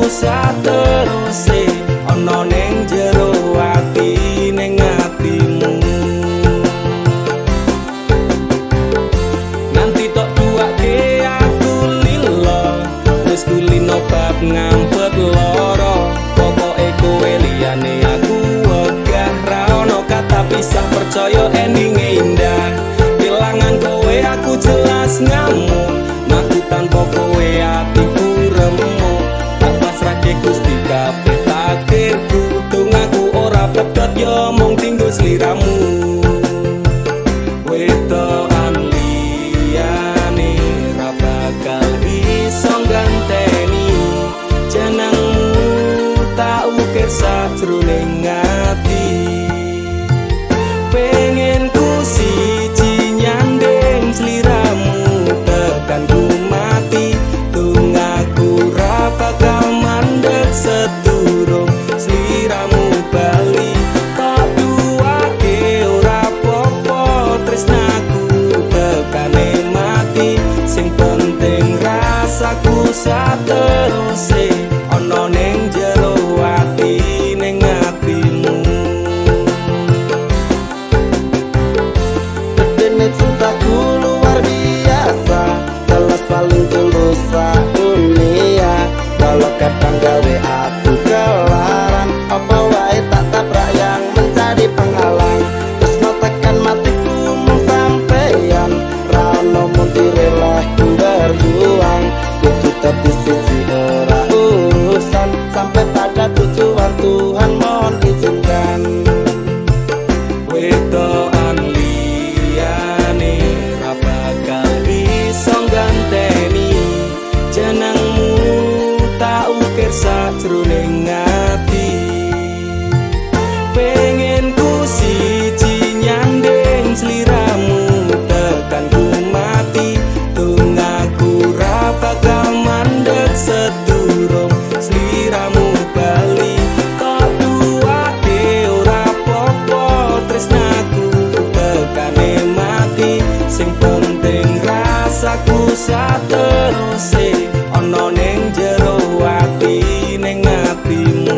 sateruse ana ning jero ati ning atimu. Nanti tok duake aku lilo wis kulino bab ngampet loro. Pokoke kowe liyane aku wegah ra ono kata pisah, percaya endinge indah. Kelangan kowe aku jelas ngamuk, aku tanpa kowe atiku remuk. Tak pasrahke Gusti kabeh takdirku, dongaku ora pedhot yo mung tinggo sliramu. Wedokan liyane ra bakal iso ganteni jenengmu, tak ukir sajroning ati. Pengen ku siji nyanding sliramu tekan ku mati, dongaku ra bakal mandeg sedurung sliramu bali. Tak duake ora popo tresnaku tekane mati, sing penting rasaku sateruse ana ning jero ati ning atimu. Cintaku luar biasa, jelas paling tulus dunia. Kalau kadang gawe aku kelaran, apa wae tak tabrak yang menjadi penghalang. Terus tekan matiku mung sampeyan, rano muntire lehku berjuang. Kudu tapi siji ora urusan, sampai pada tujuan Tuhan mohon izinkan. Wedokan liyane ra bakal iso ganteni jenengmu, tak ukir sajroning ati. Pengen ku siji nyanding sliramu tekan ku mati, dongaku ra bakal mandeg sedurung sliramu bali. Tak duake ora popo tresnaku tekane mati, sing penting rasaku sateruse ana ning jero ati ning atimu.